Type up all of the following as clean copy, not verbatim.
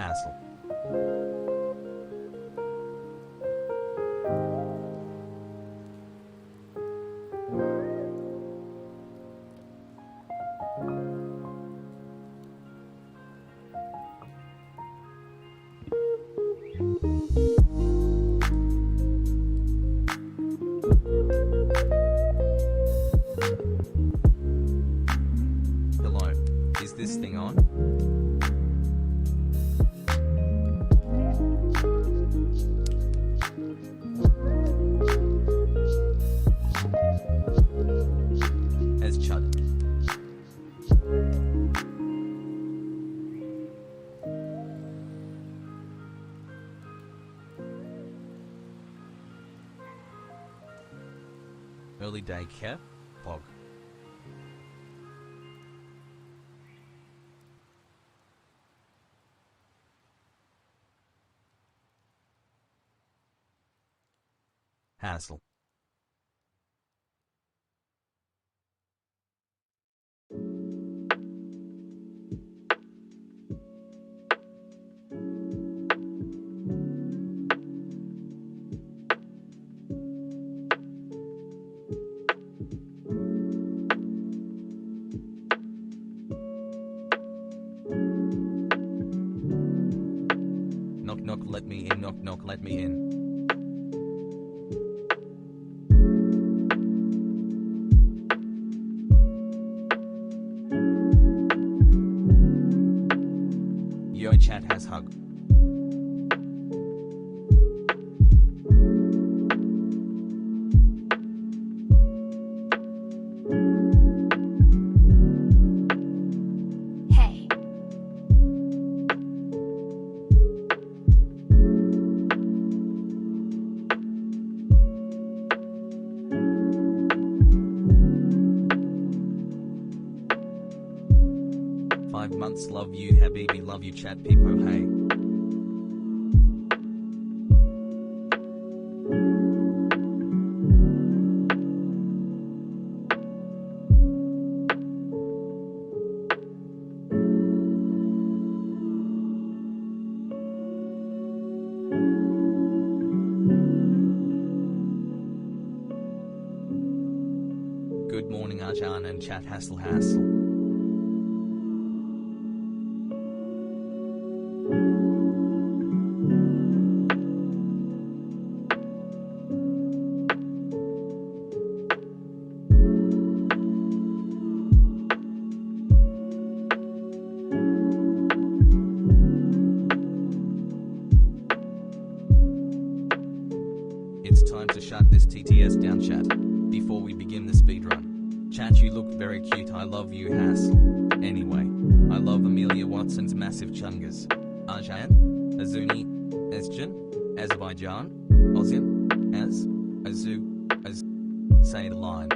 hassle. Hello, is this thing on? Early day care. Pog. Hassle. Knock knock let me in, knock knock let me in. Yo chat has hug. Hey. Months love you habibi love you chat people hey. Good morning Arjan and chat hassle. It's time to shut this TTS down chat. Before we begin the speedrun. Chat you look very cute I love you hassle. Anyway. I love Amelia Watson's massive chungas. Arjan? Azuni? Esjan? Azerbaijan? Ozian? Azu? Say the line.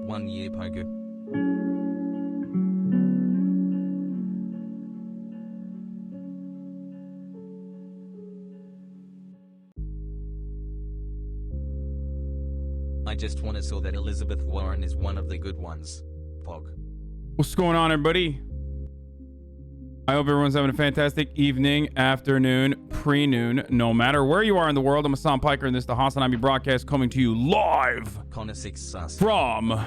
One year Pogu. I just want to say that Elizabeth Warren is one of the good ones. Pog. What's going on, everybody? I hope everyone's having a fantastic evening, afternoon, pre-noon, no matter where you are in the world. I'm Hassan Piker, and this is the Hasanabi broadcast coming to you live Connor 6 sus. from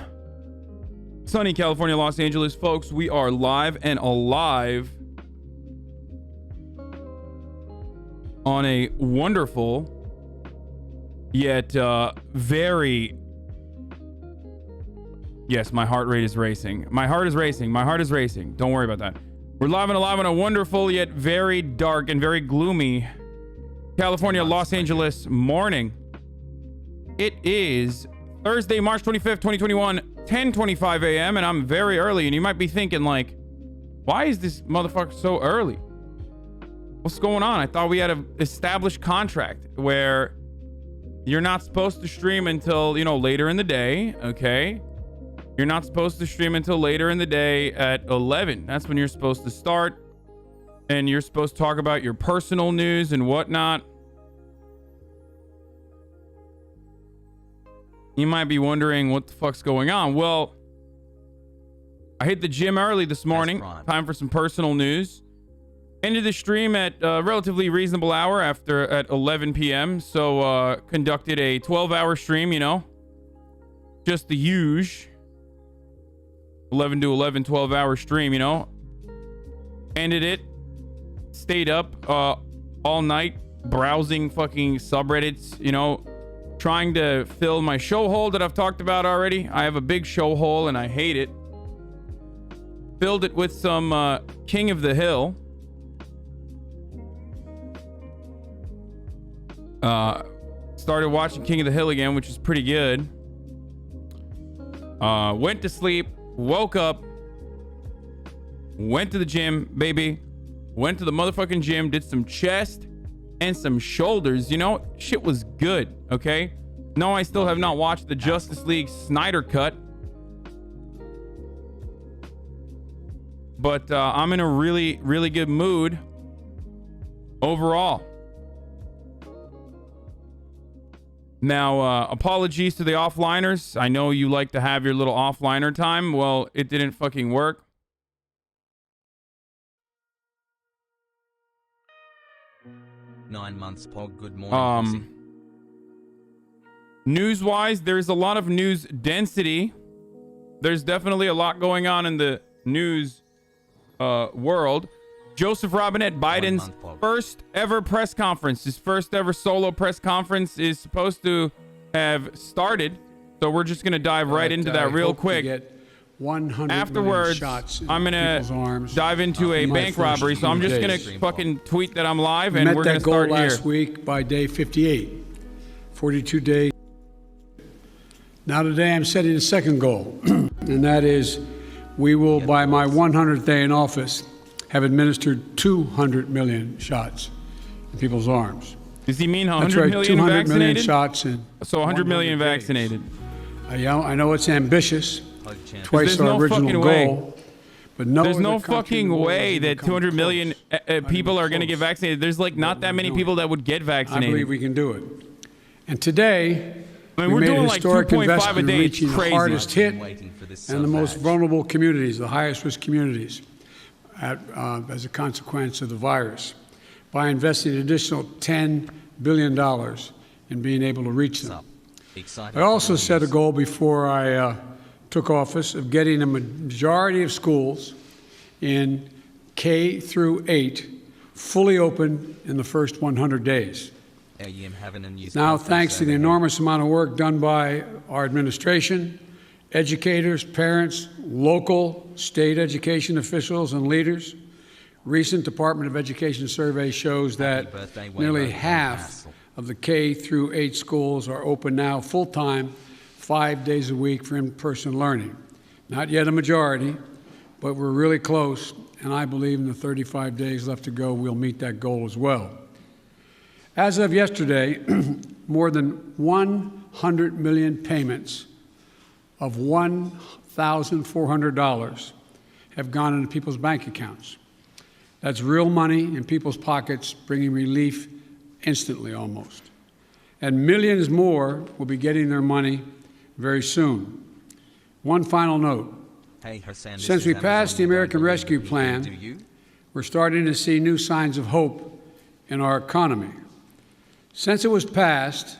sunny California, Los Angeles. Folks, we are live and alive on a wonderful yet very... Yes, my heart rate is racing. My heart is racing. My heart is racing. Don't worry about that. We're live and alive on a wonderful yet very dark and very gloomy California, Los Angeles morning. It is Thursday, March 25th, 2021, 10:25 a.m. and I'm very early. And you might be thinking like, why is this motherfucker so early? What's going on? I thought we had an established contract where you're not supposed to stream until, you know, later in the day. Okay. You're not supposed to stream until later in the day at 11. That's when you're supposed to start. And you're supposed to talk about your personal news and whatnot. You might be wondering what the fuck's going on. Well, I hit the gym early this morning. Time for some personal news. Ended the stream at a relatively reasonable hour at 11 p.m. So conducted a 12-hour stream, you know. Just the huge 11 to 11, 12-hour stream, you know. Ended it. Stayed up all night browsing fucking subreddits, you know. Trying to fill my show hole that I've talked about already. I have a big show hole and I hate it. Filled it with some King of the Hill. Started watching King of the Hill again, which is pretty good. Went to sleep, woke up, Went to the gym, baby. Went to the motherfucking gym, did some chest and some shoulders. You know, shit was good, okay? No, I still have not watched the Justice League Snyder Cut. But I'm in a really, really good mood overall. Now, apologies to the offliners. I know you like to have your little offliner time. Well, it didn't fucking work. Nine months, Pog. Good morning. News-wise, there's a lot of news density. There's definitely a lot going on in the news world. Joseph Robinette, Biden's first ever press conference, his first ever solo press conference is supposed to have started. So we're just going to dive right into that real quick. Afterwards, I'm going to dive into a bank robbery. So I'm just going to fucking tweet that I'm live and we're going to start here. Last week by day 58, 42 days. Now today I'm setting a second goal, and that is we will, by my 100th day in office, have administered 200 million shots in people's arms. Does he mean 100 That's right, million 200 vaccinated? million shots in. So 100 million vaccinated. I know it's ambitious, twice our original goal, but there's no fucking way that 200 million people are going to get vaccinated. There's like not that many people that would get vaccinated. I believe we can do it. And today, we're doing like 2.5 a day. It's reaching crazy. the hardest hit and the most vulnerable communities, the highest risk communities, as a consequence of the virus, by investing an additional $10 billion in being able to reach them. I also set a goal before I took office of getting a majority of schools in K through 8 fully open in the first 100 days. Now, thanks to the enormous amount of work done by our administration, educators, parents, local, state education officials, and leaders, recent Department of Education survey shows that nearly half of the K through 8 schools are open now full-time, 5 days a week for in-person learning. Not yet a majority, but we're really close, and I believe in the 35 days left to go, we'll meet that goal as well. As of yesterday, more than 100 million payments of $1,400 have gone into people's bank accounts. That's real money in people's pockets, bringing relief instantly almost. And millions more will be getting their money very soon. One final note. Hey, Hassan, since we passed the American Rescue Plan, we're starting to see new signs of hope in our economy. Since it was passed,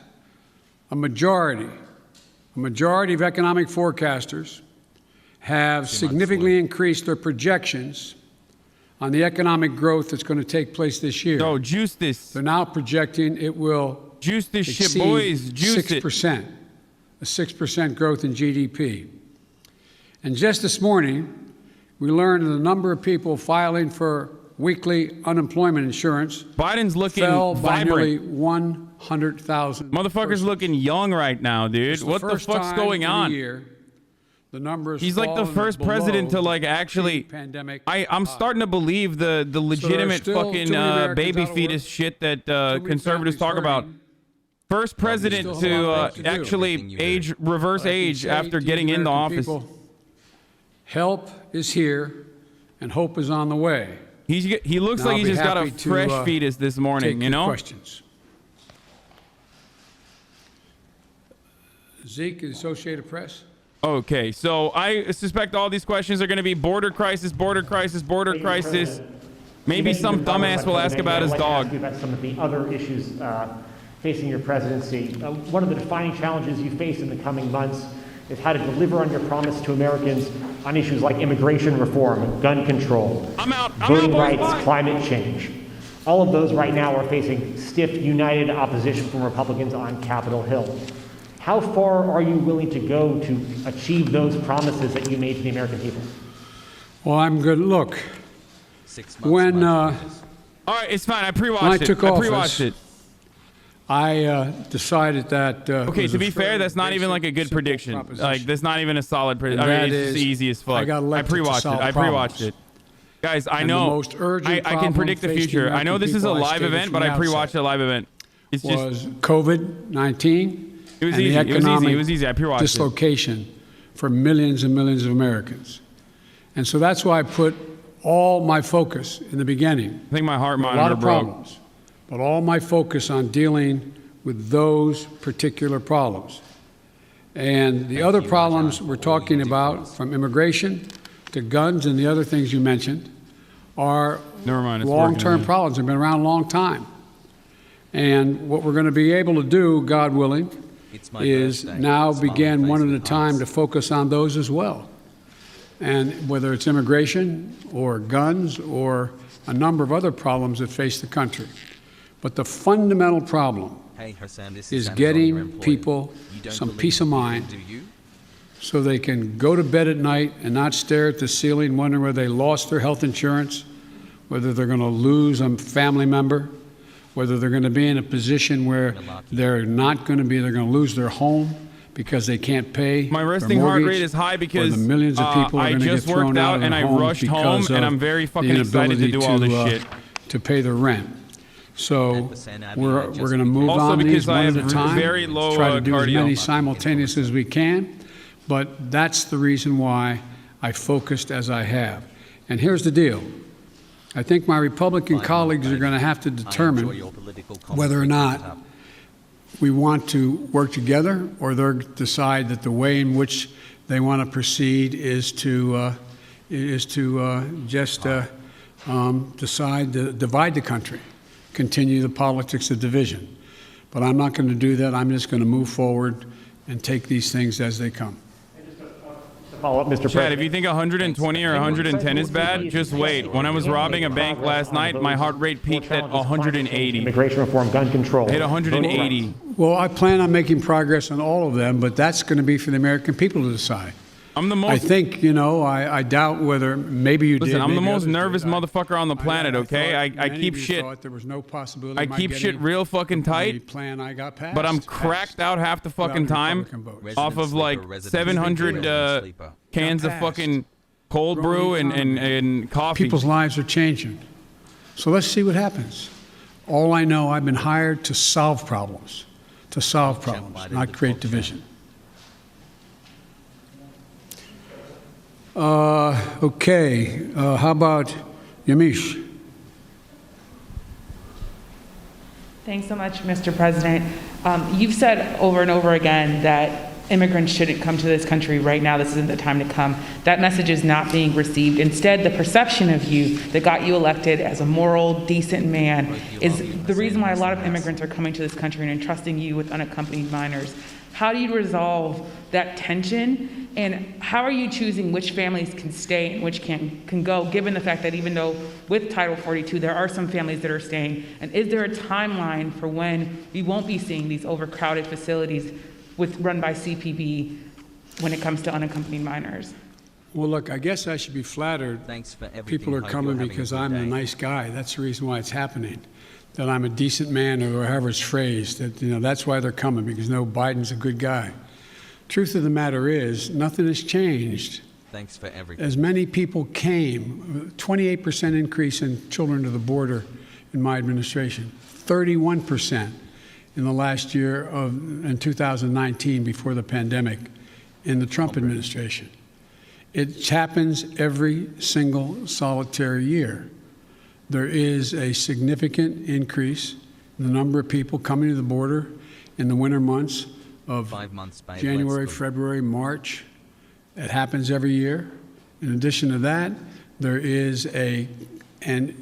a majority of economic forecasters have significantly increased their projections on the economic growth that's going to take place this year. So juice this. They're now projecting it will juice this exceed shit, boys. Juice 6%, a 6% growth in GDP. And just this morning, we learned that the number of people filing for weekly unemployment insurance Biden's looking fell by nearly vibrant. 100,000. Motherfucker's looking young right now, dude. What the fuck's going on? The numbers He's like the first president to like actually. I'm starting to believe the legitimate fucking baby fetus shit that conservatives talk about. First president to actually reverse age after getting into office. Help is here, and hope is on the way. He looks like he just got a fresh fetus this morning, you know? Questions. Zeke, Associated Press. Okay, so I suspect all these questions are going to be border crisis, border crisis, border crisis. Maybe some dumbass will ask about his dog. I'd like to ask you about some of the other issues facing your presidency. One of the defining challenges you face in the coming months is how to deliver on your promise to Americans on issues like immigration reform, gun control, voting rights, climate change. All of those right now are facing stiff, united opposition from Republicans on Capitol Hill. How far are you willing to go to achieve those promises that you made to the American people? Well, I'm good. Look, 6 months. when all right, it's fine. I pre-watched when I it. took I office, pre-watched it. I decided that. Okay, to be fair, that's not even like a good prediction. Like, that's not even a solid prediction. I mean, it's just easy as fuck. I got elected pre-watched to it. solve I pre-watched problems. it. Guys, I And know. the most urgent I can predict the problem facing the future. I know American this is a people, I live stated event, from but the I pre-watched outset, a live event. It's just was COVID-19 It was and easy. the It was easy. economic It was easy. I pre-watched it. dislocation for millions and millions of Americans. And so that's why I put all my focus in the beginning. I think my heart A lot monitor of broke. problems, but all my focus on dealing with those particular problems. And the other problems we're talking about, from immigration to guns and the other things you mentioned, are Never mind, it's long-term working. problems. They've been around a long time. And what we're going to be able to do, God willing, It's my is birthday. now Smiley begin face one at a with time to hearts. focus on those as well. And whether it's immigration or guns or a number of other problems that face the country. But the fundamental problem Hey, Hassan, this is Amazon, getting your employee. people You don't some believe peace of people, mind do you? so they can go to bed at night and not stare at the ceiling wondering whether they lost their health insurance, whether they're going to lose a family member, whether they're going to be in a position where they're not going to be, they're going to lose their home because they can't pay My their resting heart mortgage, rate is high or because the millions of people are I going to get just thrown worked out out of and their I homes rushed home, because and of I'm very the fucking excited to inability do all this shit. to pay the rent. So Hasanabi, we're just going to move Also on because these I one at have a time, very low, try to do as cardio. many simultaneous as we can, but that's the reason why I focused as I have. And here's the deal. I think my Republican colleagues are going to have to I enjoy determine your political whether or comments. not we want to work together, or they'll decide that the way in which they want to proceed is to just decide to divide the country, continue the politics of division. But I'm not going to do that. I'm just going to move forward and take these things as they come. Follow up, Mr. Chad, President. if you think 120 or 110 is bad, just wait. When I was robbing a bank last night, my heart rate peaked at 180. Immigration reform, gun control. Hit 180. Well, I plan on making progress on all of them, but that's going to be for the American people to decide. I'm the I most. think, I doubt whether, maybe you did. Listen, I'm the maybe most others nervous did. motherfucker on the planet. Okay, I many keep of you shit. thought there was no possibility I of my keep shit getting real fucking the tight. plan I got passed. But I'm cracked out half the fucking Without time Republican votes. off of like Resident 700 sleeper, sleeper. cans of Passed. fucking cold Growing brew economy. and coffee. People's lives are changing. So let's see what happens. All I know, I've been hired to solve problems, not create division. Okay, how about Yamish? Thanks so much, Mr. President. You've said over and over again that immigrants shouldn't come to this country right now. This isn't the time to come. That message is not being received. Instead, the perception of you that got you elected as a moral, decent man is the reason why a lot of immigrants are coming to this country and entrusting you with unaccompanied minors. How do you resolve that tension? And how are you choosing which families can stay and which can go, given the fact that even though with Title 42, there are some families that are staying? And is there a timeline for when we won't be seeing these overcrowded facilities run by CPB when it comes to unaccompanied minors? Well, look, I guess I should be flattered. Thanks for everything. People are Hope coming you're having a because good I'm a day. nice guy. That's the reason why it's happening. That I'm a decent man, or however it's phrased. That, that's why they're coming, because Biden's a good guy. Truth of the matter is, nothing has changed. Thanks for everything. As many people came, 28% increase in children to the border in my administration, 31% in the last year in 2019 before the pandemic in the Trump administration. It happens every single solitary year. There is a significant increase in the number of people coming to the border in the winter months of 5 months, babe. January, Let's go. February, March. It happens every year. In addition to that, there is and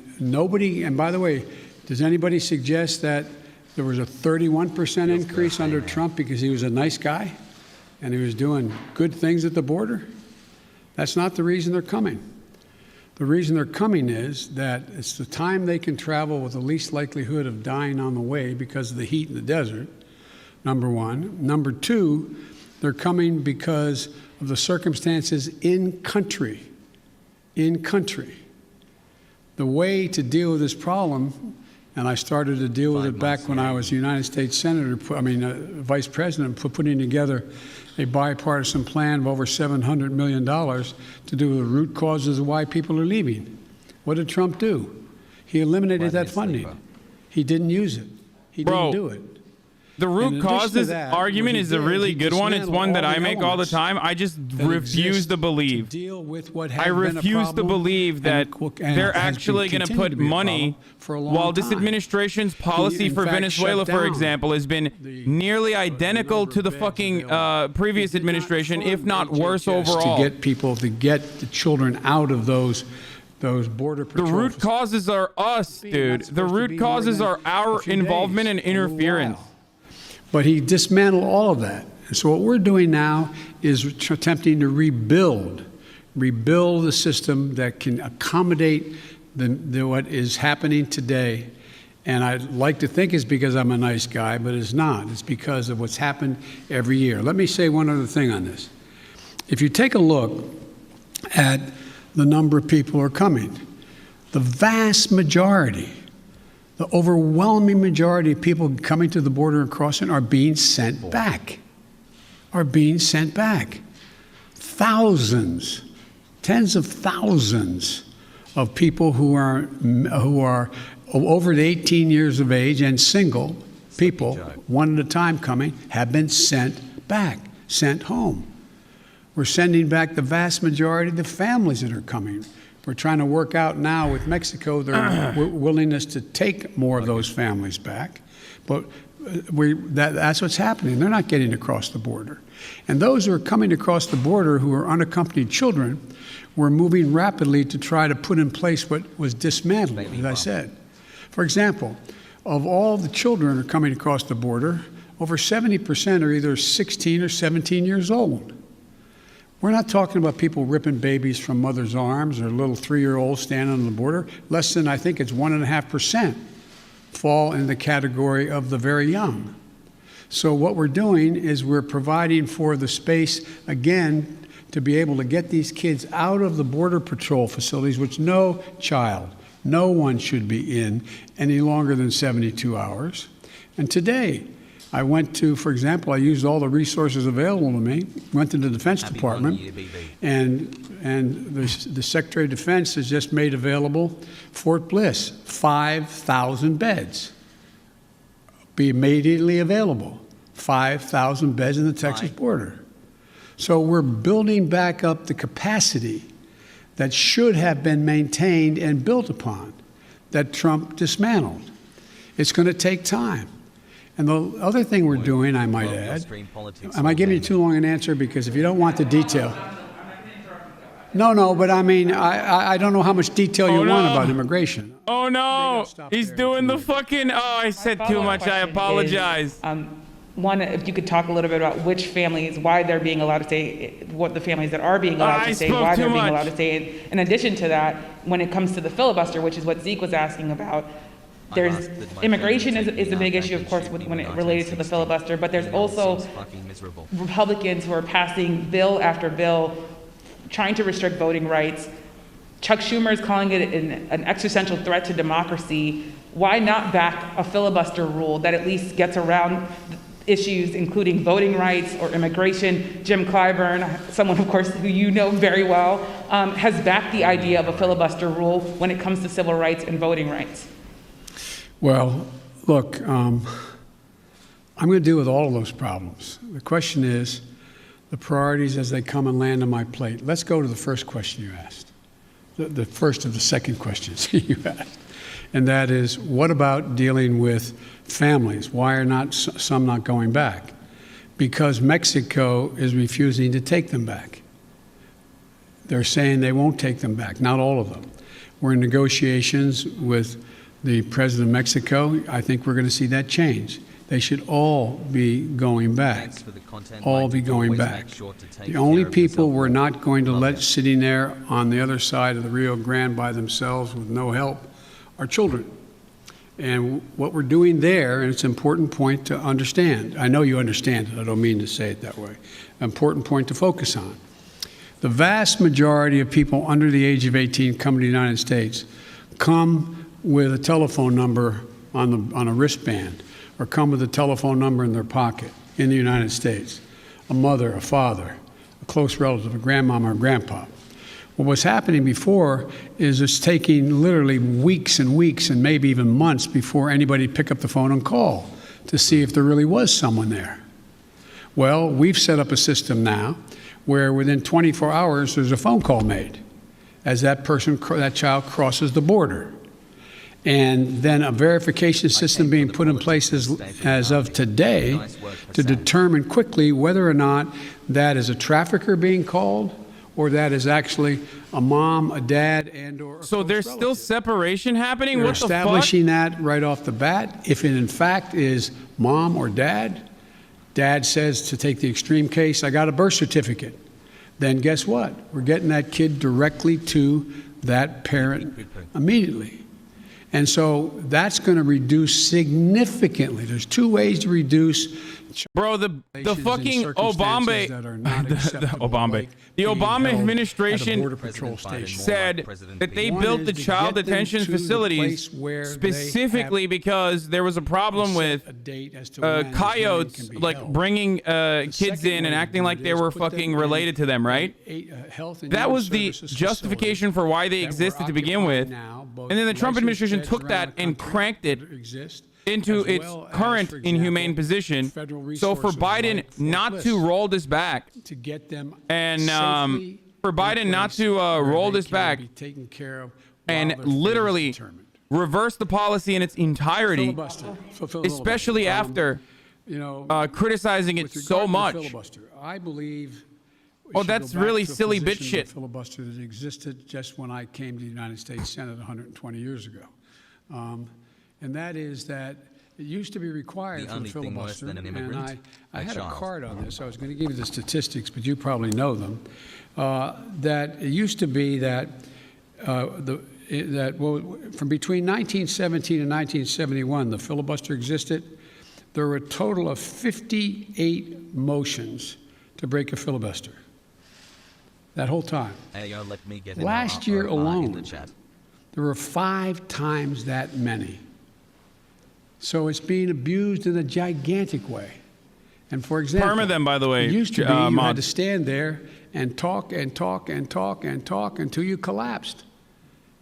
by the way, does anybody suggest that there was a 31% increase under Trump because he was a nice guy and he was doing good things at the border? That's not the reason they're coming. The reason they're coming is that it's the time they can travel with the least likelihood of dying on the way because of the heat in the desert, number one. Number two, they're coming because of the circumstances in country. In country. The way to deal with this problem, and I started to deal with it back when I was United States Senator, Vice President, putting together a bipartisan plan of over $700 million to do with the root causes of why people are leaving. What did Trump do? He eliminated that funding. He didn't use it. He didn't do it. The root causes argument is a really good one. It's one that I make all the time. I just refuse to believe. I refuse to believe that they're actually going to put money, while this administration's policy for Venezuela, for example, has been nearly identical to the fucking previous administration, if not worse overall. To get people, to get the children out of those border patrol. The root causes are us, dude. The root causes are our involvement and interference. But he dismantled all of that. And so what we're doing now is attempting to rebuild the system that can accommodate what is happening today. And I'd like to think it's because I'm a nice guy, but it's not. It's because of what's happened every year. Let me say one other thing on this. If you take a look at the number of people who are coming, the vast majority, the overwhelming majority of people coming to the border and crossing are being sent back. Thousands, tens of thousands of people who are over 18 years of age and single people, one at a time coming, have been sent back, sent home. We're sending back the vast majority of the families that are coming. We're trying to work out now with Mexico their willingness to take more of those families back. But that's what's happening. They're not getting across the border. And those who are coming across the border who are unaccompanied children, we're moving rapidly to try to put in place what was dismantled, as I said. For example, of all the children who are coming across the border, over 70% are either 16 or 17 years old. We're not talking about people ripping babies from mother's arms or little 3-year-olds standing on the border. Less than, I think it's 1.5% fall in the category of the very young. So what we're doing is we're providing for the space, again, to be able to get these kids out of the Border Patrol facilities, which no one should be in any longer than 72 hours. And today, I went to, for example, I used all the resources available to me, went to the Defense Department, and the Secretary of Defense has just made available Fort Bliss, 5,000 beds. Be immediately available, 5,000 beds in the Texas border. So we're building back up the capacity that should have been maintained and built upon, that Trump dismantled. It's going to take time. And the other thing we're doing, I might add, am I giving you too long an answer? Because if you don't want the detail. No, but I mean, I don't know how much detail you want about immigration. Oh, no. He's doing the fucking, I said too much. I apologize. One, if you could talk a little bit about which families, why they're being allowed to stay, what the families that are being allowed to stay, why they're being allowed to stay. In addition to that, when it comes to the filibuster, which is what Zeke was asking about, there's immigration is a big issue, of course, when it related to the filibuster, but there's also Republicans who are passing bill after bill trying to restrict voting rights. Chuck Schumer is calling it an existential threat to democracy. Why not back a filibuster rule that at least gets around issues including voting rights or immigration? Jim Clyburn, someone, of course, who you know very well, has backed the idea of a filibuster rule when it comes to civil rights and voting rights. Well, look, I'm going to deal with all of those problems. The question is the priorities as they come and land on my plate. Let's go to the first question you asked, the first of the second questions you asked, and that is, what about dealing with families? Why are not some not going back? Because Mexico is refusing to take them back. They're saying they won't take them back, not all of them. We're in negotiations with the president of Mexico. I think we're going to see that change. They should all be going back. All be going back. The only people we're not going to let sitting there on the other side of the Rio Grande by themselves with no help are children. And what we're doing there, and it's an important point to understand. I know you understand it. I don't mean to say it that way. An important point to focus on. The vast majority of people under the age of 18 coming to the United States come with a telephone number on a wristband, or come with a telephone number in their pocket in the United States. A mother, a father, a close relative, a grandmama or grandpa. What was happening before is it's taking literally weeks and weeks and maybe even months before anybody pick up the phone and call to see if there really was someone there. Well, we've set up a system now where within 24 hours there's a phone call made as that child crosses the border. And then a verification system being put in place as of today to determine quickly whether or not that is a trafficker being called or that is actually a mom, a dad, and or a So there's relative. still separation happening? They're What the fuck? establishing that right off the bat. If it in fact is mom or dad, dad says, to take the extreme case, I got a birth certificate. Then guess what? We're getting that kid directly to that parent immediately. And so that's going to reduce significantly. There's two ways to reduce. Bro, the fucking Obama, the Obama administration said that they built the child detention facilities specifically because there was a problem with coyotes like bringing kids in and acting like they were fucking related to them, right? That was the justification for why they existed to begin with. And then the Trump administration took that and cranked it into its current inhumane position. So for Biden not to roll this back, and for Biden not to roll this back and literally reverse the policy in its entirety, especially after criticizing it so much. I believe. Oh, that's really silly bitch shit. Filibuster that existed just when I came to the United States Senate 120 years ago. And that is that it used to be required for the filibuster, and I had a card on this. I was going to give you the statistics, but you probably know them. That it used to be that from between 1917 and 1971, the filibuster existed. There were a total of 58 motions to break a filibuster. That whole time. Last year alone, there were 5 times that many. So it's being abused in a gigantic way. And for example, Perma them, by the way, it used to be you had to stand there and talk and talk and talk and talk until you collapsed.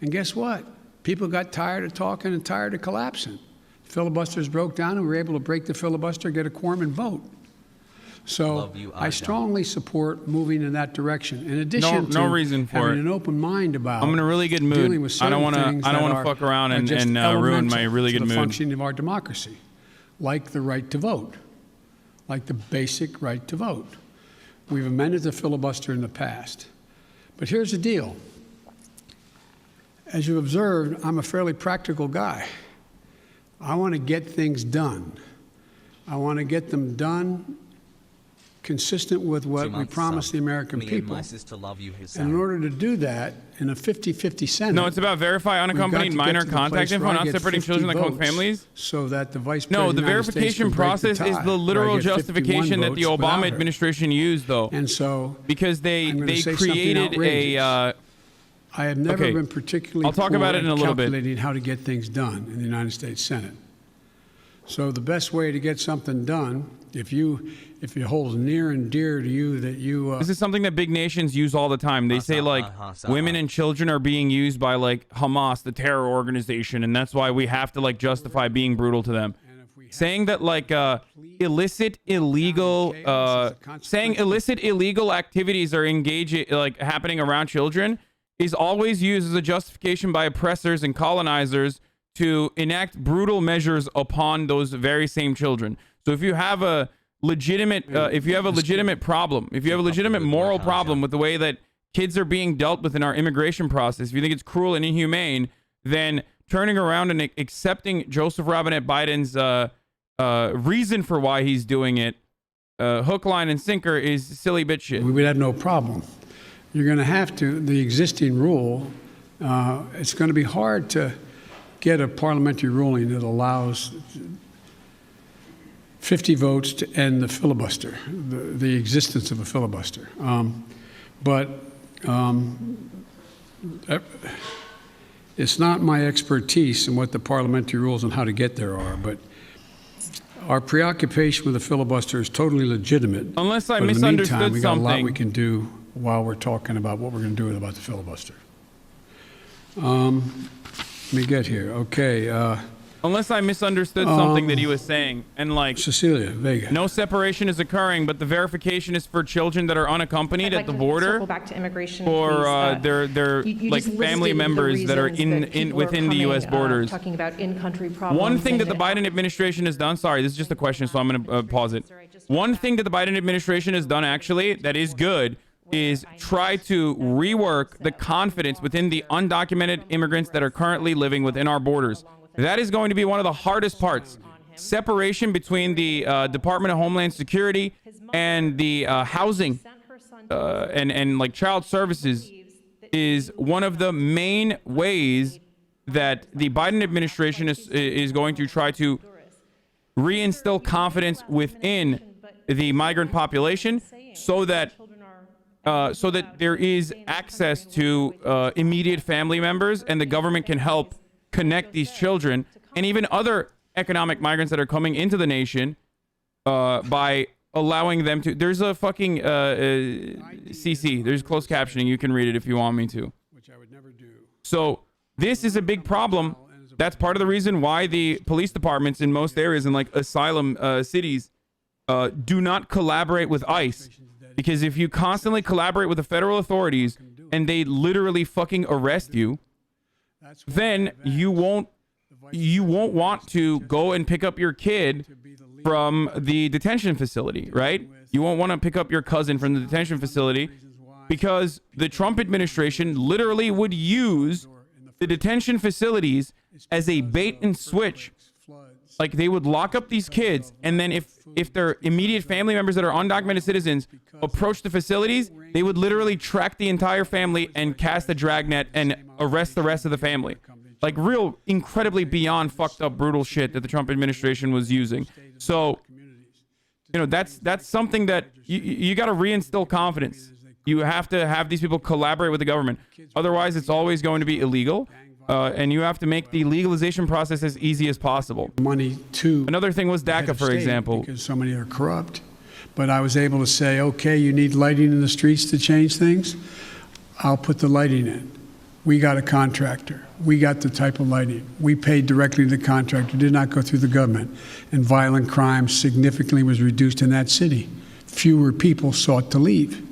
And guess what? People got tired of talking and tired of collapsing. Filibusters broke down and we were able to break the filibuster, get a quorum and vote. So I strongly support moving in that direction. In addition to reason for having it. an open mind about I'm in a really good mood. dealing with I don't certain want things to that fuck around are and just ruin my elemental really to good the mood. functioning of our democracy, like the right to vote, like the basic right to vote. We've amended the filibuster in the past. But here's the deal. As you observed, I'm a fairly practical guy. I want to get things done. I want to get them done consistent with what we promised the American people. And in order to do that, in a 50-50 Senate... No, it's about verify unaccompanied minor contact info, not separating children that come with families. So that the Vice No, President the verification process is the literal justification that the Obama administration used, though. And so... Because they created a... I have never been particularly I'll talk about it in a little bit. calculating how to get things done in the United States Senate. So the best way to get something done, if it holds near and dear to you that you... This is something that big nations use all the time. They say, like, women and children are being used by, like, Hamas, the terror organization, and that's why we have to, like, justify being brutal to them. Saying that, like, illicit illegal activities are happening around children is always used as a justification by oppressors and colonizers to enact brutal measures upon those very same children. So if you have a legitimate problem, if you have a legitimate moral problem with the way that kids are being dealt with in our immigration process, if you think it's cruel and inhumane, then turning around and accepting Joseph Robinette Biden's reason for why he's doing it, hook, line, and sinker, is silly bitch shit. We would have no problem. You're going to have to, the existing rule, it's going to be hard to get a parliamentary ruling that allows 50 votes to end the filibuster, the existence of a filibuster. It's not my expertise in what the parliamentary rules and how to get there are, but our preoccupation with the filibuster is totally legitimate. Unless I but misunderstood in the meantime, we got something. a lot we can do while we're talking about what we're going to do about the filibuster. Let me get here. Okay. Unless I misunderstood something that he was saying, and like Cecilia Vega. no separation is occurring, but the verification is for children that are unaccompanied at the border. Circle back to immigration, for please. their like family members that are within the U.S. borders. Talking about in-country problems. One thing that the Biden administration has done. Sorry, this is just a question, so I'm going to pause it. One thing that the Biden administration has done actually that is good is try to rework the confidence within the undocumented immigrants that are currently living within our borders. That is going to be one of the hardest parts. Separation between the Department of Homeland Security and the housing and like child services is one of the main ways that the Biden administration is going to try to reinstill confidence within the migrant population so that there is access to immediate family members and the government can help connect these children and even other economic migrants that are coming into the nation by allowing them to. There's a fucking CC. There's closed captioning. You can read it if you want me to. Which I would never do. So this is a big problem. That's part of the reason why the police departments in most areas in like asylum cities do not collaborate with ICE. Because if you constantly collaborate with the federal authorities and they literally fucking arrest you, then you won't want to go and pick up your kid from the detention facility, right? You won't want to pick up your cousin from the detention facility because the Trump administration literally would use the detention facilities as a bait and switch. Like they would lock up these kids, and then if their immediate family members that are undocumented citizens approach the facilities, they would literally track the entire family and cast a dragnet and arrest the rest of the family. Like real incredibly beyond fucked up brutal shit that the Trump administration was using. So, you know, that's something that you got to reinstill confidence. You have to have these people collaborate with the government. Otherwise, it's always going to be illegal. And you have to make the legalization process as easy as possible. Money to another thing was DACA, for example, because so many are corrupt. But I was able to say, okay, you need lighting in the streets to change things. I'll put the lighting in. We got a contractor. We got the type of lighting. We paid directly to the contractor. Did not go through the government. And violent crime significantly was reduced in that city. Fewer people sought to leave.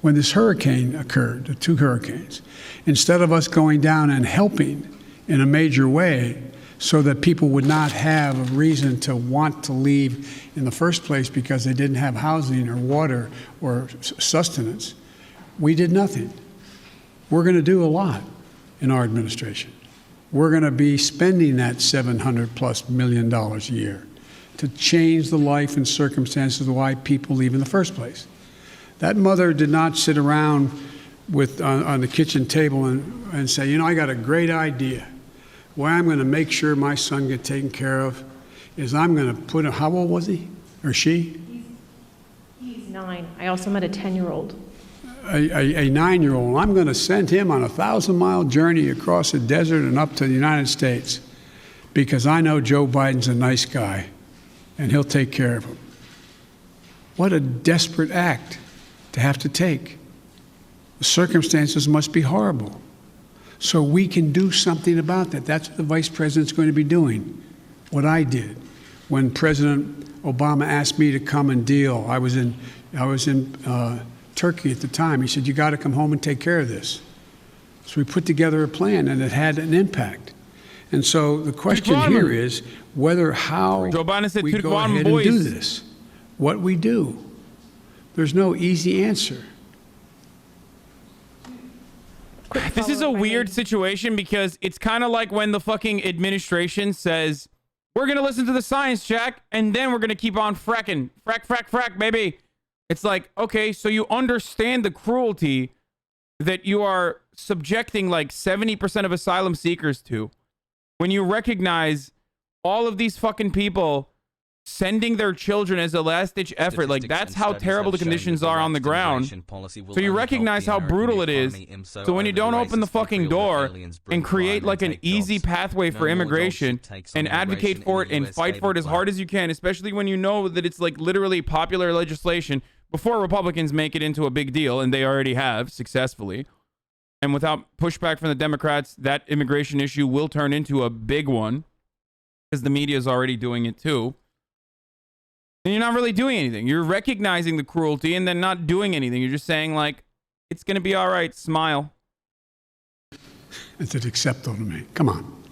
When this hurricane occurred, the two hurricanes, instead of us going down and helping in a major way so that people would not have a reason to want to leave in the first place because they didn't have housing or water or sustenance, we did nothing. We're going to do a lot in our administration. We're going to be spending that $700+ million a year to change the life and circumstances of why people leave in the first place. That mother did not sit around on the kitchen table and say, you know, I got a great idea. Way I'm going to make sure my son gets taken care of is I'm going to put him, how old was he or she? He's 9. I also met a 10-year-old. A 9-year-old. I'm going to send him on a 1,000-mile journey across the desert and up to the United States because I know Joe Biden's a nice guy and he'll take care of him. What a desperate act to have to take. The circumstances must be horrible. So we can do something about that. That's what the vice president's going to be doing. What I did when President Obama asked me to come and deal. I was in Turkey at the time. He said, you got to come home and take care of this. So we put together a plan, and it had an impact. And so the question here is how Joe Biden said, we go ahead and do this. What we do. There's no easy answer. This is a weird situation because it's kind of like when the fucking administration says, we're going to listen to the science, Jack, and then we're going to keep on fracking. Frack, baby. It's like, okay, so you understand the cruelty that you are subjecting like 70% of asylum seekers to when you recognize all of these fucking people sending their children as a last-ditch effort. Like, that's how terrible the conditions are on the ground. So you recognize how brutal it is. So when you don't open the fucking door and create like an easy pathway for immigration and advocate for it and fight for it as hard as you can, especially when you know that it's like literally popular legislation before Republicans make it into a big deal, and they already have successfully. And without pushback from the Democrats, that immigration issue will turn into a big one because the media is already doing it too. And you're not really doing anything. You're recognizing the cruelty and then not doing anything. You're just saying, like, it's going to be all right. Smile. It's acceptable to me. Come on.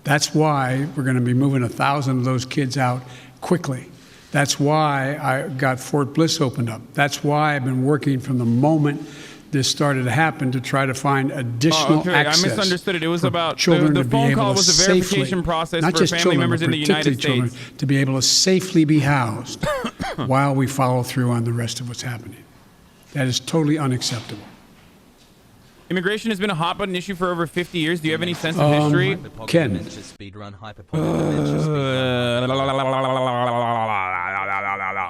That's why we're going to be moving 1,000 of those kids out quickly. That's why I got Fort Bliss opened up. That's why I've been working from the moment this started to happen to try to find additional access. I misunderstood it. It was about children the to phone be able call to was a verification safely, process not for just family children, members but in the United particularly States. children, to be able to safely be housed while we follow through on the rest of what's happening. That is totally unacceptable. Immigration has been a hot button issue for over 50 years. Do you have any sense of history? Ken.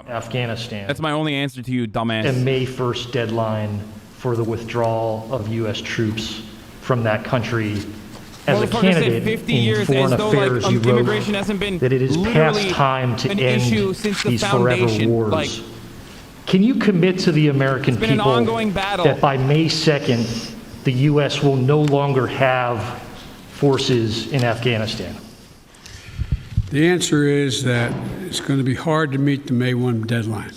Afghanistan. That's my only answer to you, dumbass. A May 1st deadline for the withdrawal of U.S. troops from that country. As a candidate 50 in years foreign as though, affairs, like, you wrote immigration hasn't been that it is past time to an end issue since the these forever foundation. wars. Like, can you commit to the American been an people ongoing battle. that by May 2nd, the U.S. will no longer have forces in Afghanistan? The answer is that it's going to be hard to meet the May 1 deadline.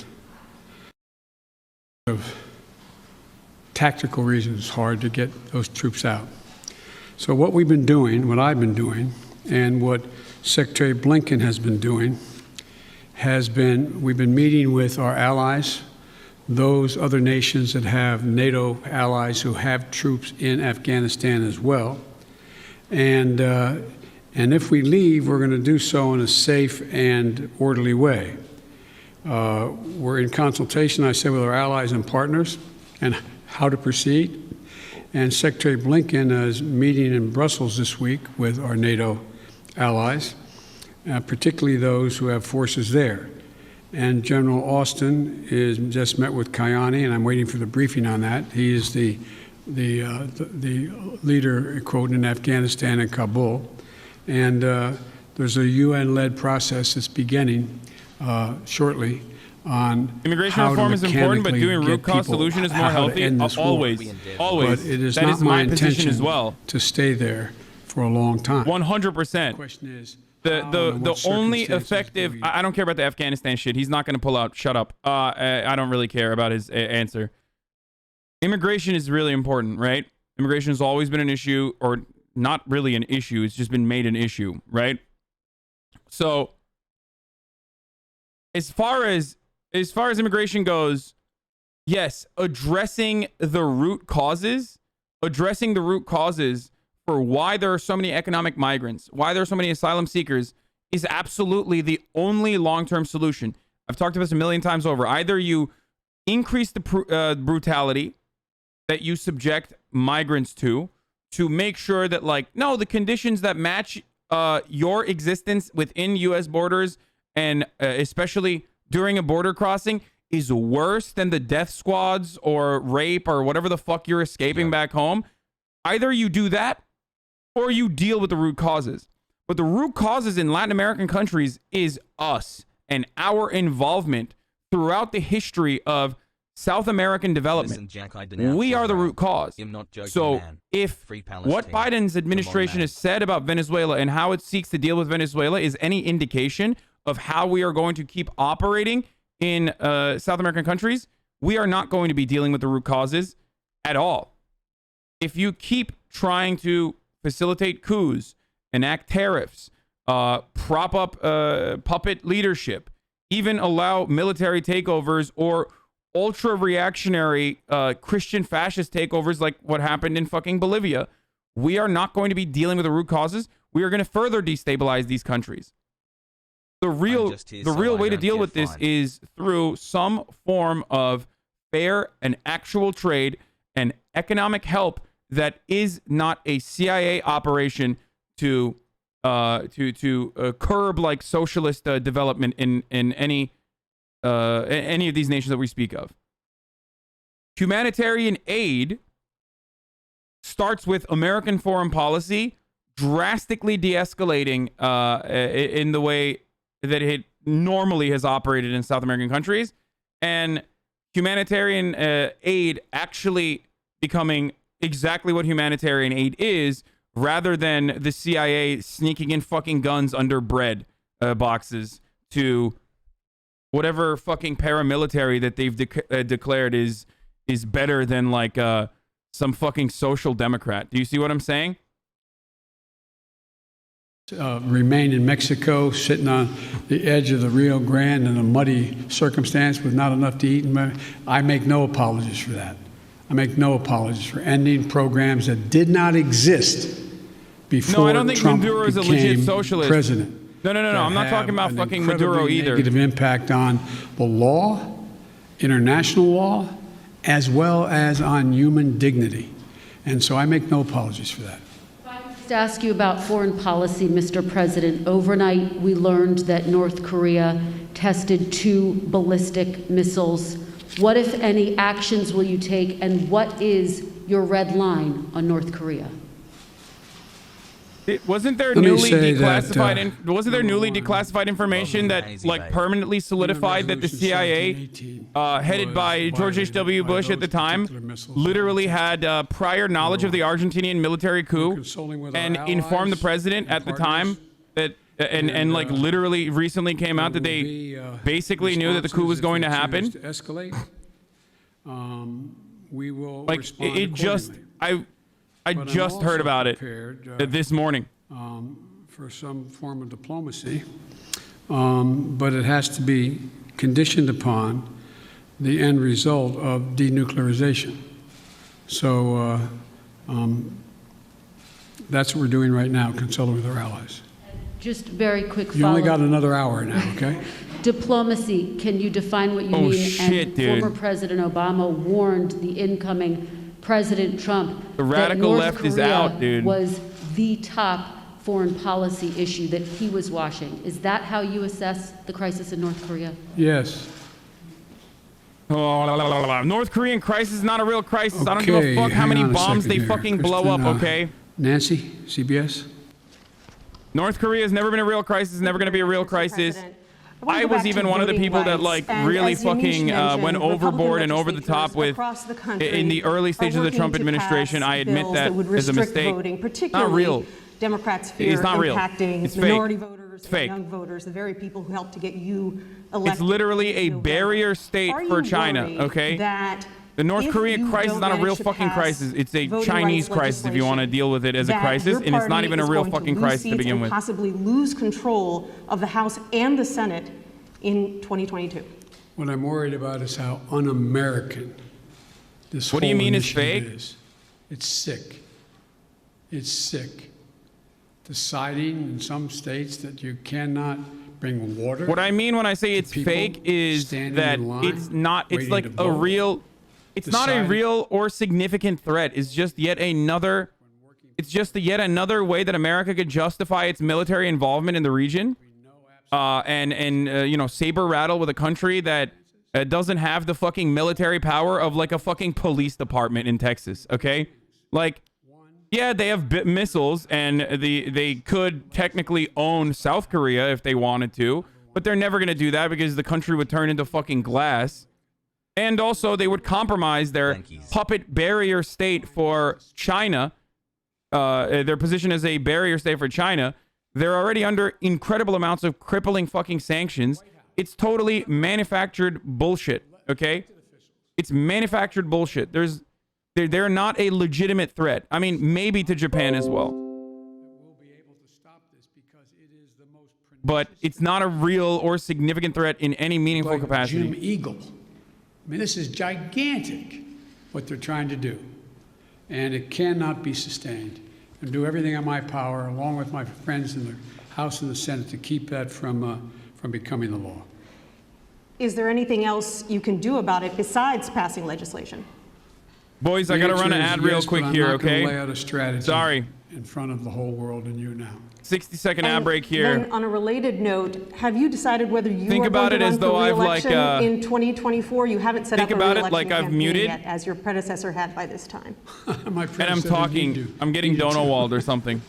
Of tactical reasons, it's hard to get those troops out. So what we've been doing, what I've been doing, and what Secretary Blinken has been doing, we've been meeting with our allies, those other nations that have NATO allies who have troops in Afghanistan as well. And if we leave, we're going to do so in a safe and orderly way. We're in consultation, I said, with our allies and partners and how to proceed. And Secretary Blinken is meeting in Brussels this week with our NATO allies, particularly those who have forces there. And General Austin is just met with Kayani, and I'm waiting for the briefing on that. He is the leader, quote, in Afghanistan and Kabul. And there's a UN-led process that's beginning shortly on immigration reform is important, but doing root cause solution is more healthy. Always. But it is that not is my my position intention as well. to stay there for a long time. 100%. The question is, The only effective, I don't care about the Afghanistan shit. He's not going to pull out. Shut up. I don't really care about his answer. Immigration is really important, right? Immigration has always been an issue, or not really an issue. It's just been made an issue, right? So as far as immigration goes, yes, addressing the root causes for why there are so many economic migrants, why there are so many asylum seekers, is absolutely the only long-term solution. I've talked about this a million times over. Either you increase the brutality that you subject migrants to make sure that, like, no, the conditions that match your existence within U.S. borders, and especially during a border crossing, is worse than the death squads or rape or whatever the fuck you're escaping back home. Either you do that, or you deal with the root causes. But the root causes in Latin American countries is us and our involvement throughout the history of South American development. We are the root cause. So if what Biden's administration has said about Venezuela and how it seeks to deal with Venezuela is any indication of how we are going to keep operating in South American countries, we are not going to be dealing with the root causes at all. If you keep trying to facilitate coups, enact tariffs, prop up puppet leadership, even allow military takeovers or ultra-reactionary Christian fascist takeovers like what happened in fucking Bolivia, we are not going to be dealing with the root causes. We are going to further destabilize these countries. The real way to deal with this is through some form of fair and actual trade and economic help that is not a CIA operation to curb like socialist development in any of these nations that we speak of. Humanitarian aid starts with American foreign policy drastically de-escalating in the way that it normally has operated in South American countries, and humanitarian aid actually becoming exactly what humanitarian aid is, rather than the CIA sneaking in fucking guns under bread boxes to whatever fucking paramilitary that they've declared is better than like some fucking social democrat. Do you see what I'm saying? Remain in Mexico, sitting on the edge of the Rio Grande in a muddy circumstance with not enough to eat. I make no apologies for that. I make no apologies for ending programs that did not exist before No, I don't think Trump Maduro is a legit socialist. President. No. I'm not talking about fucking Maduro either. Negative impact on the law, international law, as well as on human dignity. And so I make no apologies for that. To ask you about foreign policy, Mr. President. Overnight, we learned that North Korea tested 2 ballistic missiles. What, if any, actions will you take, and what is your red line on North Korea? Wasn't there newly declassified information that like permanently solidified that the CIA, headed by George H.W. Bush at the time, literally had prior knowledge of the Argentinian military coup and informed the president at the time that, and like literally recently came out that they basically knew that the coup was going to happen? We will like it just I just heard about it this morning. For some form of diplomacy, but it has to be conditioned upon the end result of denuclearization. So that's what we're doing right now, consulting with our allies. Just very quick follow-up. You only got another hour now, okay? Diplomacy, can you define what you mean? Shit, dude. Former President Obama warned the incoming President Trump the radical that North left Korea is out, dude. was the top foreign policy issue that he was washing. Is that how you assess the crisis in North Korea? Yes. North Korean crisis is not a real crisis. I don't give a fuck how many bombs they fucking blow up, okay? Nancy, CBS? North Korea has never been a real crisis, never going to be a real crisis. I was even one of the people that like really fucking went overboard and over the top with in the early stages of the Trump administration. I admit that is a mistake. Not real. Democrats fear it's not real. impacting It's minority fake. voters, It's fake. young voters, the very people who helped to get you elected. It's literally a barrier state for China, okay? The North Korean crisis is not a real fucking crisis. It's a Chinese crisis if you want to deal with it as a crisis, and it's not even a real fucking crisis to begin with. Possibly lose control of the House and the Senate in 2022. What I'm worried about is how un-American this whole What do you mean is initiative fake? is. It's sick. It's sick. Deciding in some states that you cannot bring water. What I mean when I say it's fake is that it's not, it's like a real, it's not a real or significant threat. It's just yet another, way that America could justify its military involvement in the region. You know, saber rattle with a country that doesn't have the fucking military power of like a fucking police department in Texas, okay? Like, yeah, they have missiles, and they could technically own South Korea if they wanted to, but they're never going to do that because the country would turn into fucking glass. And also, they would compromise their puppet barrier state for China, their position as a barrier state for China. They're already under incredible amounts of crippling fucking sanctions. It's totally manufactured bullshit, okay? It's manufactured bullshit. They're not a legitimate threat. I mean, maybe to Japan as well. But it's not a real or significant threat in any meaningful capacity. Jim Eagle. I mean, this is gigantic, what they're trying to do. And it cannot be sustained. And do everything in my power, along with my friends in the House and the Senate, to keep that from becoming the law. Is there anything else you can do about it besides passing legislation? Boys, I got to run an ad real quick here, okay? Lay out a strategy. Sorry. in front of the whole world and you now. 60-second ad break here. Then, on a related note, have you decided whether you Think are about going it to as run though for I've, re-election in 2024? You haven't set up Think a about it re-election like I've campaign muted. yet, as your predecessor had by this time. My And I'm talking. I'm getting Donowald or something.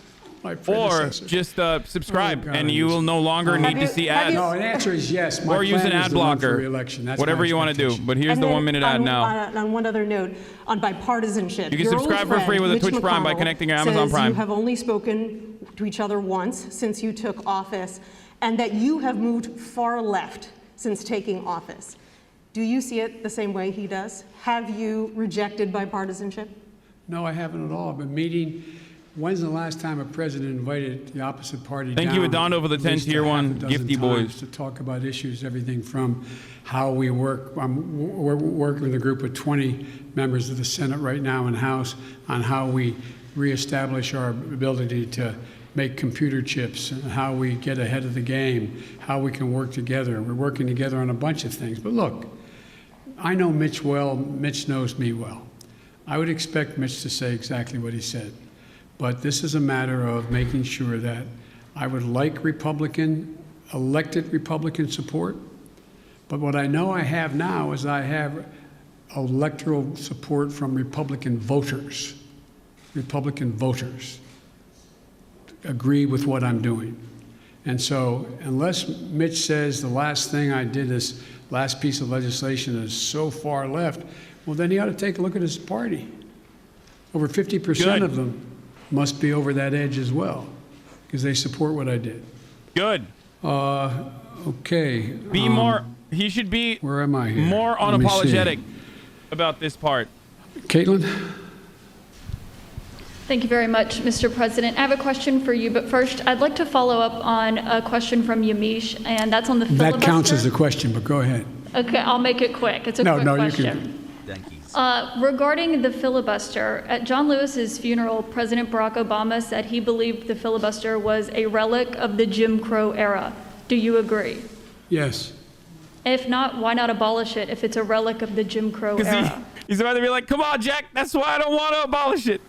Or just subscribe, and you will no longer need to see ads. No, the answer is yes. My Or use plan an is ad to run for blocker. re-election. That's Whatever my you want to do. expectation. But here's And the then 1-minute ad now. On one other note, on bipartisanship. You can your old subscribe for free friend, with a Mitch Twitch Prime by McConnell, connecting your Amazon says Prime. you have only spoken to each other once since you took office, and that you have moved far left since taking office. Do you see it the same way he does? Have you rejected bipartisanship? No, I haven't at all. I've been meeting. When's the last time a president invited the opposite party Thank down? you, Adondo, for the at 10 least tier a half one a dozen gifty times boys. to talk about issues, everything from how we work. We're working with a group of 20 members of the Senate right now and House on how we reestablish our ability to make computer chips and how we get ahead of the game, how we can work together. We're working together on a bunch of things. But look, I know Mitch well. Mitch knows me well. I would expect Mitch to say exactly what he said. But this is a matter of making sure that I would like elected Republican support. But what I know I have now is I have electoral support from Republican voters. Republican voters agree with what I'm doing. And so unless Mitch says the last thing I did, this last piece of legislation is so far left, well, then he ought to take a look at his party. Over 50% of them must be over that edge as well, because they support what I did. Good. Okay. Be more. He should be. Where am I here? More Let me unapologetic see. about this part. Caitlin? Thank you very much, Mr. President. I have a question for you, but first, I'd like to follow up on a question from Yamiche, and that's on the filibuster. That counts as a question, but go ahead. Okay, I'll make it quick. It's a quick question. Regarding the filibuster, at John Lewis's funeral, President Barack Obama said he believed the filibuster was a relic of the Jim Crow era. Do you agree? Yes. If not, why not abolish it if it's a relic of the Jim Crow era? He's about to be like, come on, Jack, that's why I don't want to abolish it.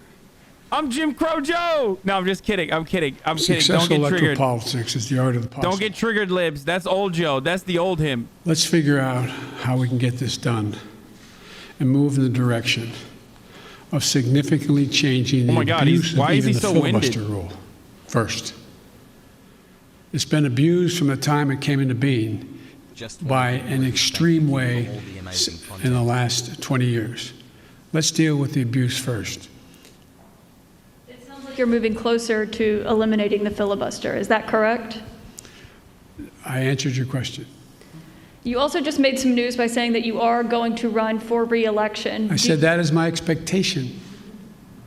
I'm Jim Crow Joe. No, I'm just kidding. I'm kidding. Don't Successful get electoral triggered. politics is the art of the possible. Don't get triggered, Libs. That's old Joe. That's the old him. Let's figure out how we can get this done and move in the direction of significantly changing the abuse of even the filibuster rule first. It's been abused from the time it came into being by an extreme way in the last 20 years. Let's deal with the abuse first. It sounds like you're moving closer to eliminating the filibuster. Is that correct? I answered your question. You also just made some news by saying that you are going to run for re-election. I said that is my expectation.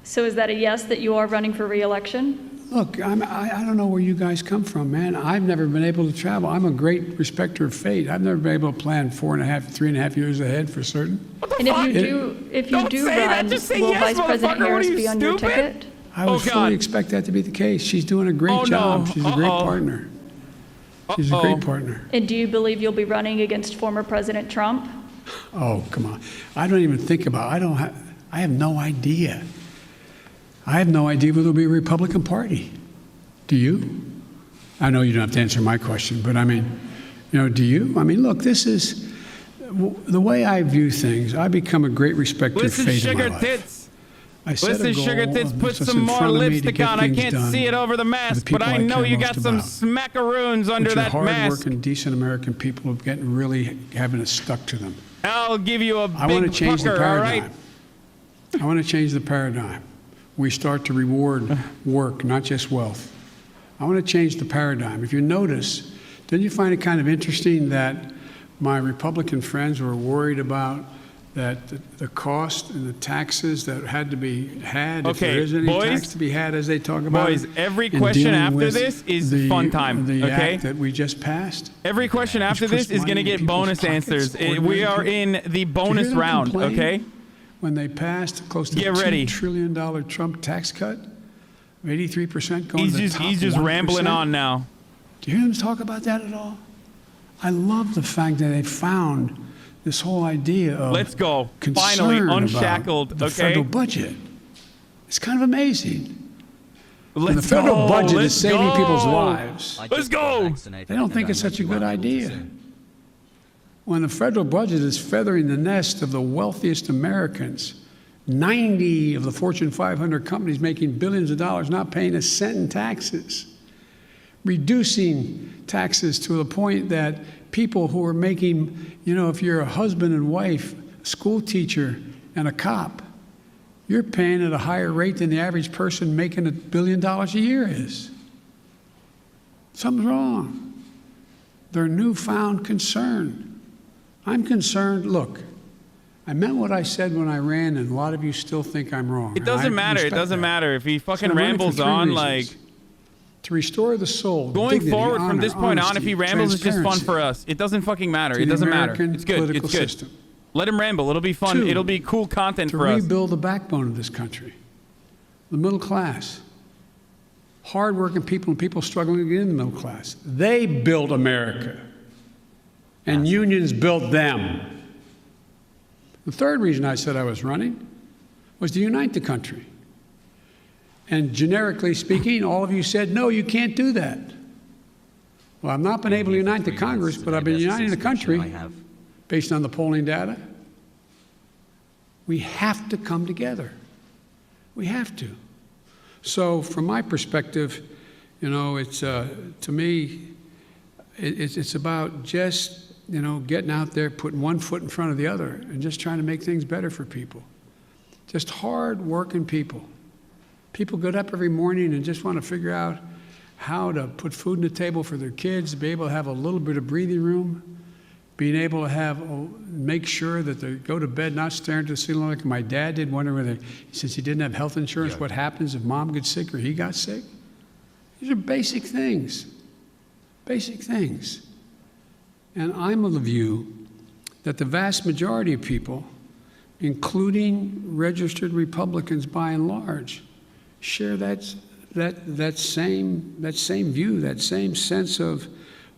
So is that a yes, that you are running for re-election? Look, I don't know where you guys come from, man. I've never been able to travel. I'm a great respecter of fate. I've never been able to plan 3.5 years ahead for certain. And if you do run, will Vice President Harris be on your ticket? I would fully expect that to be the case. She's doing a great job. She's a great partner. She's a great partner. And do you believe you'll be running against former President Trump? Oh, come on. I don't even think about it. I have no idea. I have no idea whether there'll be a Republican Party. Do you? I know you don't have to answer my question, but I mean, do you? I mean, look, this is the way I view things. I become a great respecter of fate in my life. Tits. I set Listen, a goal Sugar Tits, put that's some in more front of me to lipstick get on. I things can't done see it over the for mask, people but I I know care you most got some about. smackaroons under Which are that mask. hard-working, decent American people who getting really having it stuck to them. I'll give you a big I want to change the pucker, all right? paradigm. I want to change the paradigm. We start to reward work, not just wealth. I want to change the paradigm. If you notice, didn't you find it kind of interesting that my Republican friends were worried about that the cost and the taxes that had to be had, if there is any tax to be had, as they talk about. Boys, every question after this is fun time, the okay? act that we just passed. Every question after this is going to get bonus answers. We are in the bonus round, okay? When they passed close to $2 trillion Trump tax cut, 83% going to the top He's just 1%. rambling on now. Do you hear them talk about that at all? I love the fact that they found this whole idea of let's go. Finally, unshackled, the okay? federal budget. It's kind of amazing. When the federal budget is saving people's lives, Let's go. they don't think it's such a good idea. When the federal budget is feathering the nest of the wealthiest Americans, 90 of the Fortune 500 companies making billions of dollars, not paying a cent in taxes, reducing taxes to the point that people who are making, if you're a husband and wife, a school teacher, and a cop, you're paying at a higher rate than the average person making $1 billion a year is. Something's wrong. Their newfound concern. I'm concerned. Look, I meant what I said when I ran, and a lot of you still think I'm wrong. It doesn't matter. It doesn't matter. If he fucking rambles on, like... To restore the soul, going dignity, forward honor, from this point on, if he rambles, it's just fun transparency for us. It doesn't fucking matter. It the doesn't matter. American It's good. It's political good. system. Let him ramble. It'll be fun. 2, It'll be cool content to for us. rebuild the backbone of this country, the middle class, hardworking people and people struggling to get in the middle class. They built America, and unions built them. The third reason I said I was running was to unite the country. And generically speaking, all of you said, no, you can't do that. Well, I've not been able to unite the Congress, but I've been uniting the country based on the polling data. We have to come together. We have to. So from my perspective, it's, to me, it's about just, getting out there, putting one foot in front of the other and just trying to make things better for people. Just hard-working people. People get up every morning and just want to figure out how to put food on the table for their kids, be able to have a little bit of breathing room, being able to make sure that they go to bed not staring at the ceiling like my dad did, wondering since he didn't have health insurance, what happens if mom gets sick or he got sick. These are basic things. Basic things. And I'm of the view that the vast majority of people, including registered Republicans by and large, share that same view, that same sense of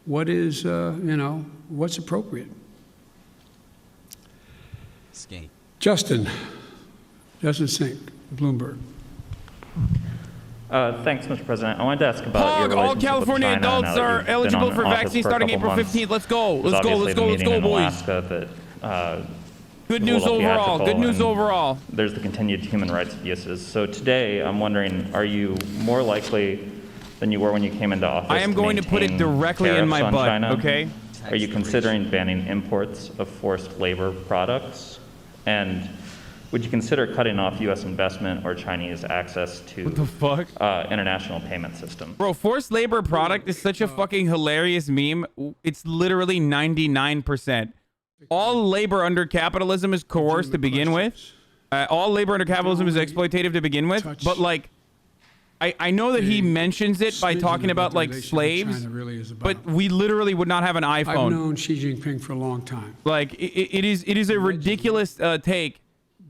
what is, what's appropriate. Justin Sink, Bloomberg. Thanks, Mr. President. I wanted to ask about your all relationship California with China adults now that are you've been eligible on for office vaccines for a starting couple April months. 15th. Let's go. There's Let's go. obviously Let's go. the Let's meeting go, in boys. Alaska that, Good news overall. Good news overall. There's the continued human rights abuses. So today, I'm wondering, are you more likely than you were when you came into office? I am going to put it directly in my butt, China? okay? Are you considering banning imports of forced labor products? And would you consider cutting off U.S. investment or Chinese access to what the fuck? International payment systems? Bro, forced labor product is such a fucking hilarious meme. It's literally 99%. All labor under capitalism is coerced to begin with. All labor under capitalism is exploitative to begin with. But like, I know that he mentions it by talking about like slaves, but we literally would not have an iPhone. I've known Xi Jinping for a long time. Like it is a ridiculous take,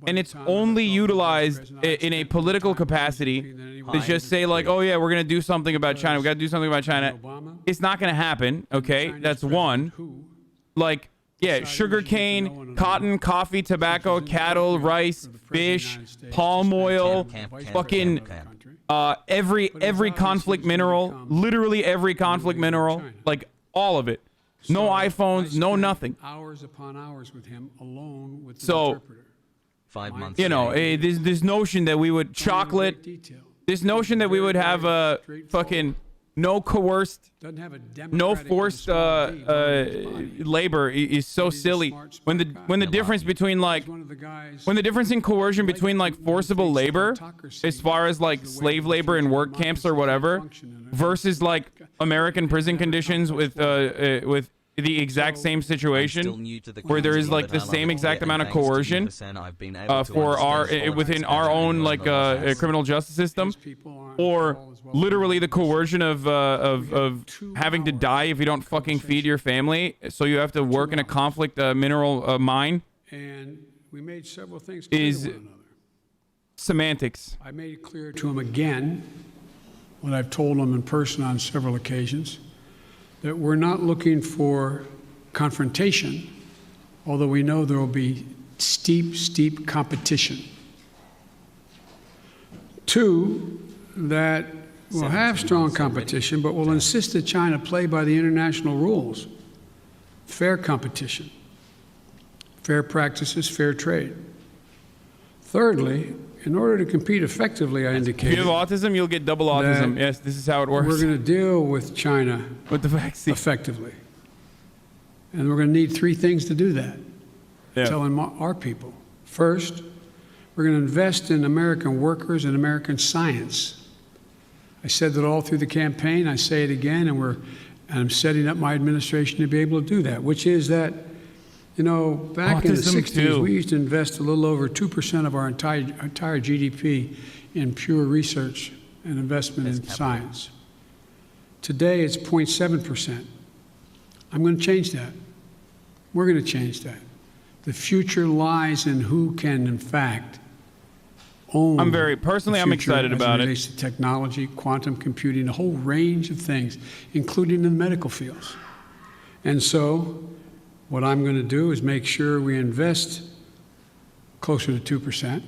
and it's only utilized in a political capacity to just say like, oh yeah, we're gonna do something about China. We gotta do something about China. It's not gonna happen. Okay, that's one. Like. Yeah, sugarcane, cotton, coffee, tobacco, cattle, rice, fish, palm oil, fucking every conflict mineral, literally every conflict mineral, like all of it. No iPhones, no nothing. Hours upon hours with him alone with the interpreter. 5 months. This notion that we would chocolate, this notion that we would have a fucking no coerced, no forced labor is so silly. When the difference between like, when the difference in coercion between like forcible labor, as far as like slave labor in work camps or whatever, versus like American prison conditions with the exact same situation, where there is like the same exact amount of coercion for within our own like criminal justice system, or literally the coercion of having to die if you don't fucking feed your family, so you have to work in a conflict mineral mine. And we made several things clear to one another. Semantics. I made it clear to him again, what I've told him in person on several occasions, that we're not looking for confrontation, although we know there will be steep competition. Two, that We'll have strong competition, but we'll insist that China play by the international rules. Fair competition, fair practices, fair trade. Thirdly, in order to compete effectively, I indicated. If you have autism, you'll get double autism. Yes, this is how it works. We're going to deal with China with the vaccine effectively. And we're going to need three things to do that. Yeah. Telling our people. First, we're going to invest in American workers and American science. I said that all through the campaign. I say it again, and I'm setting up my administration to be able to do that, which is that, you know, back in the 60s, we used to invest a little over 2% of our entire GDP in pure research and investment in science. Today, it's 0.7%. I'm going to change that. We're going to change that. The future lies in who can, in fact, own. I'm excited about it. Relates to technology, quantum computing, a whole range of things, including in the medical fields. And so, what I'm going to do is make sure we invest closer to 2%.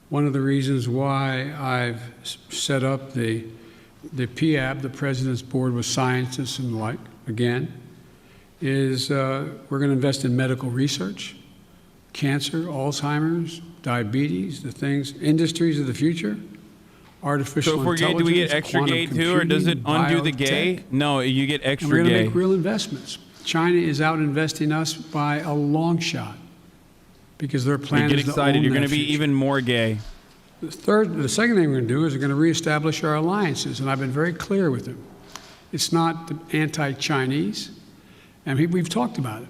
One of the reasons why I've set up the PAB, the President's Board with scientists and the like, again, is we're going to invest in medical research, cancer, Alzheimer's, diabetes, the things, industries of the future, artificial intelligence. So if we're gay, do we get extra gay too, or does it undo the gay? No, you get extra gay. We're going to make real investments. China is out investing us by a long shot because their plan is to own that future. Get excited. You're going to be even more gay. The second thing we're going to do is we're going to reestablish our alliances, and I've been very clear with them. It's not anti-Chinese, and we've talked about it.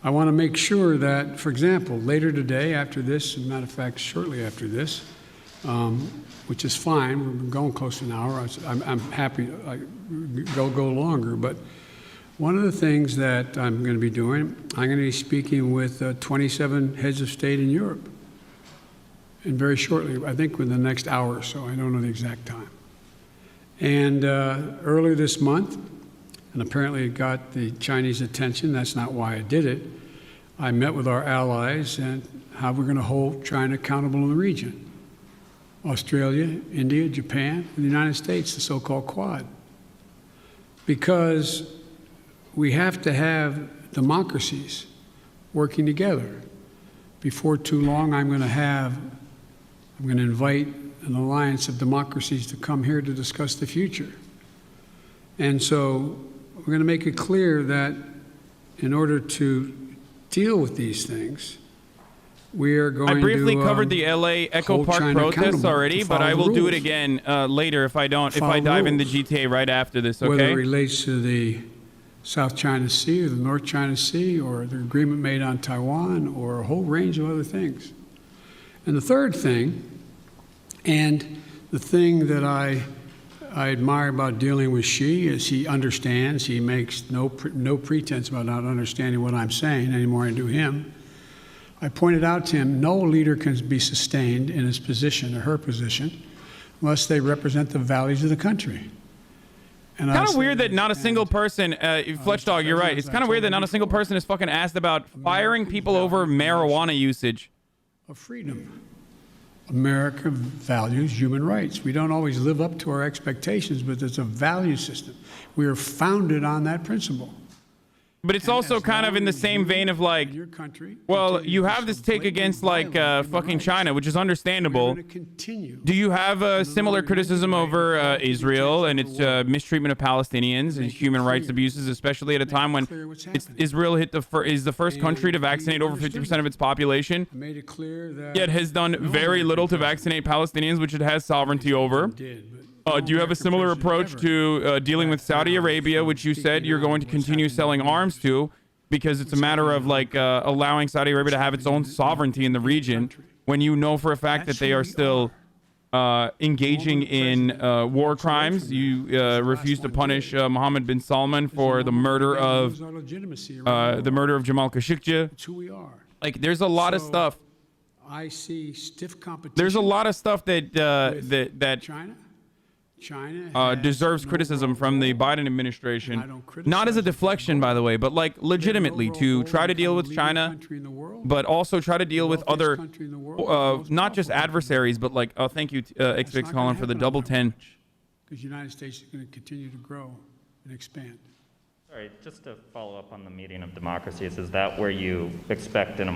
I want to make sure that, for example, later today, after this, as a matter of fact, shortly after this, which is fine, we've been going close to an hour. I'm happy to go longer, but one of the things that I'm going to be doing, I'm going to be speaking with 27 heads of state in Europe, and very shortly, I think within the next hour or so. I don't know the exact time. And earlier this month, and apparently it got the Chinese attention. That's not why I did it. I met with our allies and how we're going to hold China accountable in the region. Australia, India, Japan, and the United States, the so-called Quad. Because we have to have democracies working together. Before too long, I'm going to invite an alliance of democracies to come here to discuss the future. And so we're going to make it clear that in order to deal with these things, we are going to I briefly covered the LA Echo Park protests already, but I will do it again later if I dive into GTA right after this, okay? Whether it relates to the South China Sea or the North China Sea or the agreement made on Taiwan or a whole range of other things. And the third thing, and the thing that I admire about dealing with Xi is he understands. He makes no pretense about not understanding what I'm saying any more than I do him. I pointed out to him no leader can be sustained in his position or her position unless they represent the values of the country. It's kind of weird that not a single person, Fletch Dog, you're right. It's kind of weird that not a single person is fucking asked about firing people over marijuana usage. Of freedom. America values human rights. We don't always live up to our expectations, but there's a value system. We are founded on that principle. But it's also kind of in the same vein of like, well, you have this take against like fucking China, which is understandable. Do you have a similar criticism over Israel and its mistreatment of Palestinians and human rights abuses, especially at a time when Israel is the first country to vaccinate over 50% of its population, yet has done very little to vaccinate Palestinians, which it has sovereignty over? Do you have a similar approach to dealing with Saudi Arabia, which you said you're going to continue selling arms to because it's a matter of like allowing Saudi Arabia to have its own sovereignty in the region when you know for a fact that they are still engaging in war crimes? You refuse to punish Mohammed bin Salman for the murder of Jamal Khashoggi. Like, there's a lot of stuff. I see stiff competition. There's a lot of stuff that China deserves criticism from the Biden administration. Not as a deflection, by the way, but like legitimately to try to deal with China, but also try to deal with other, not just adversaries, but like, oh, thank you, XX Colin, for the double 10. because the United States is going to continue to grow and expand. Sorry, just to follow up on the meeting of democracies, is that where you expect in a